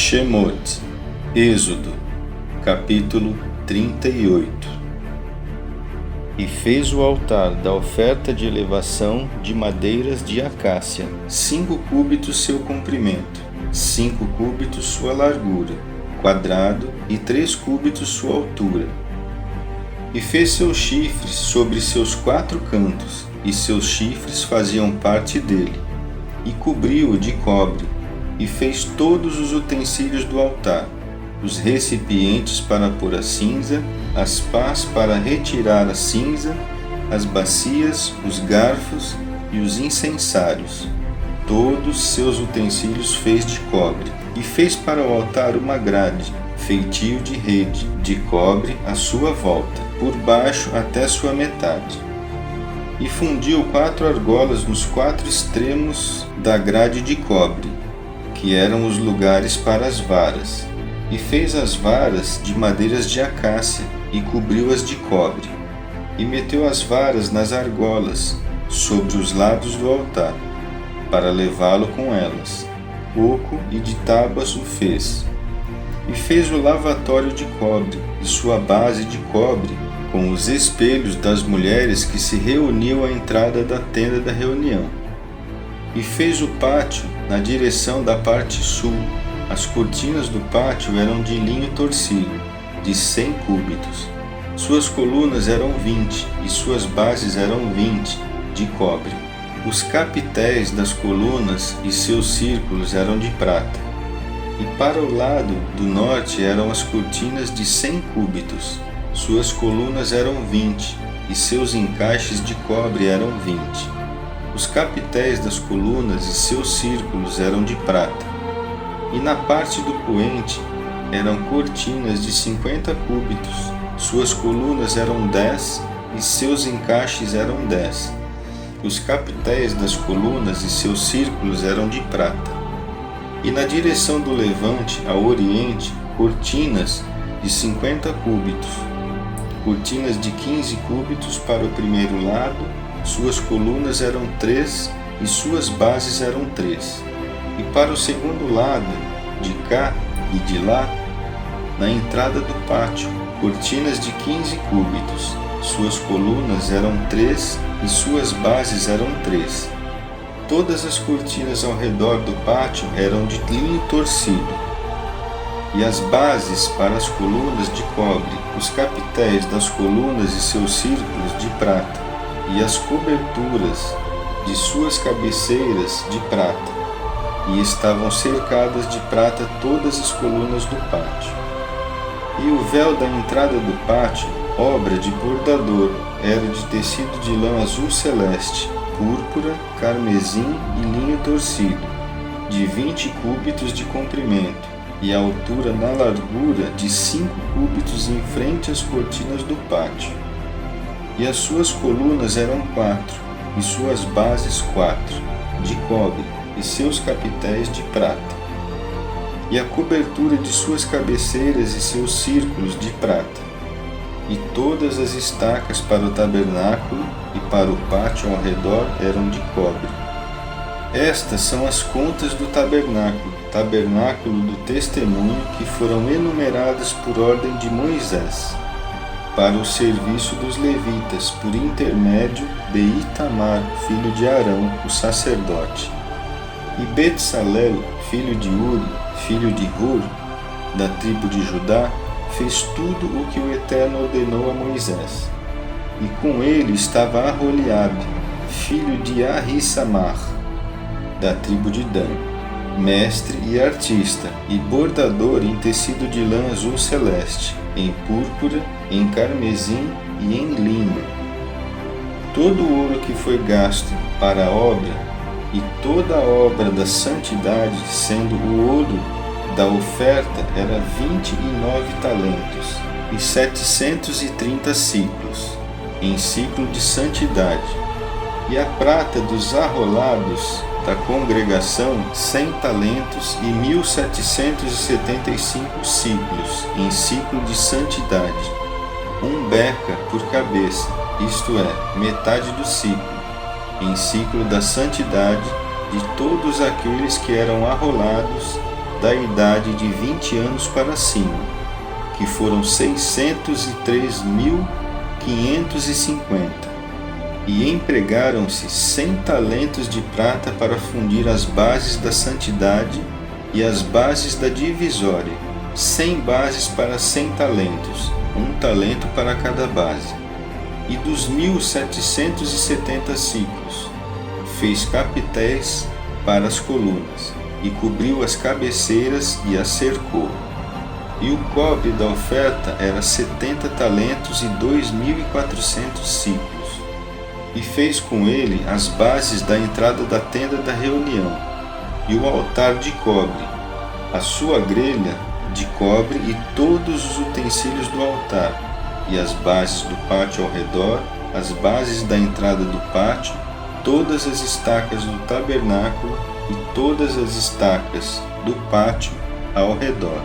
Shemot, Êxodo, capítulo 38. E fez o altar da oferta de elevação de madeiras de acácia, 5 cúbitos seu comprimento, 5 cúbitos sua largura, quadrado, e 3 cúbitos sua altura. E fez seus chifres sobre seus 4 cantos, e seus chifres faziam parte dele, e cobriu-o de cobre, e fez todos os utensílios do altar, os recipientes para pôr a cinza, as pás para retirar a cinza, as bacias, os garfos e os incensários. Todos seus utensílios fez de cobre, e fez para o altar uma grade, feitio de rede, de cobre à sua volta, por baixo até sua metade. E fundiu 4 argolas nos 4 extremos da grade de cobre, que eram os lugares para as varas, e fez as varas de madeiras de acácia, e cobriu-as de cobre, e meteu as varas nas argolas, sobre os lados do altar, para levá-lo com elas. Oco e de tábuas o fez. E fez o lavatório de cobre, e sua base de cobre, com os espelhos das mulheres que se reuniam à entrada da tenda da reunião. E fez o pátio na direção da parte sul. As cortinas do pátio eram de linho torcido, de 100 cúbitos. Suas colunas eram 20, e suas bases eram 20, de cobre. Os capitéis das colunas e seus círculos eram de prata. E para o lado do norte eram as cortinas de 100 cúbitos. Suas colunas eram 20, e seus encaixes de cobre eram 20. Os capitéis das colunas e seus círculos eram de prata. E na parte do poente eram cortinas de 50 cúbitos. Suas colunas eram 10, e seus encaixes eram 10. Os capitéis das colunas e seus círculos eram de prata. E na direção do levante, ao oriente, cortinas de 50 cúbitos. Cortinas de 15 cúbitos para o primeiro lado. Suas colunas eram 3, e suas bases eram 3. E para o segundo lado, de cá e de lá, na entrada do pátio, cortinas de 15 cúbitos. Suas colunas eram 3, e suas bases eram 3. Todas as cortinas ao redor do pátio eram de linho torcido. E as bases para as colunas de cobre, os capitéis das colunas e seus círculos de prata, e as coberturas de suas cabeceiras de prata, e estavam cercadas de prata todas as colunas do pátio. E o véu da entrada do pátio, obra de bordador, era de tecido de lã azul celeste, púrpura, carmesim e linho torcido, de 20 cúbitos de comprimento, e a altura na largura de 5 cúbitos em frente às cortinas do pátio. E as suas colunas eram 4, e suas bases 4, de cobre, e seus capitéis de prata. E a cobertura de suas cabeceiras e seus círculos de prata. E todas as estacas para o tabernáculo e para o pátio ao redor eram de cobre. Estas são as contas do tabernáculo do testemunho, que foram enumeradas por ordem de Moisés, para o serviço dos levitas, por intermédio de Itamar, filho de Arão, o sacerdote. E Betsalel, filho de Uri, filho de Hur, da tribo de Judá, fez tudo o que o Eterno ordenou a Moisés. E com ele estava Aholiabe, filho de Ahissamar, da tribo de Dan, mestre e artista, e bordador em tecido de lã azul celeste, em púrpura, em carmesim e em linho. Todo o ouro que foi gasto para a obra, e toda a obra da santidade, sendo o ouro da oferta, era 29 talentos, e 730 ciclos, em ciclo de santidade. E a prata dos arrolados da congregação, 100 talentos e 1775 ciclos, em ciclo de santidade, 1 beca por cabeça, isto é, metade do ciclo, em ciclo da santidade, de todos aqueles que eram arrolados da idade de 20 anos para cima, que foram 603.550, e empregaram-se 100 talentos de prata para fundir as bases da santidade e as bases da divisória, 100 bases para 100 talentos, 1 talento para cada base, e dos 1.770 ciclos. Fez capitéis para as colunas, e cobriu as cabeceiras e as cercou. E o cobre da oferta era 70 talentos e 2.400 ciclos. E fez com ele as bases da entrada da tenda da reunião, e o altar de cobre, a sua grelha de cobre e todos os utensílios do altar, e as bases do pátio ao redor, as bases da entrada do pátio, todas as estacas do tabernáculo e todas as estacas do pátio ao redor.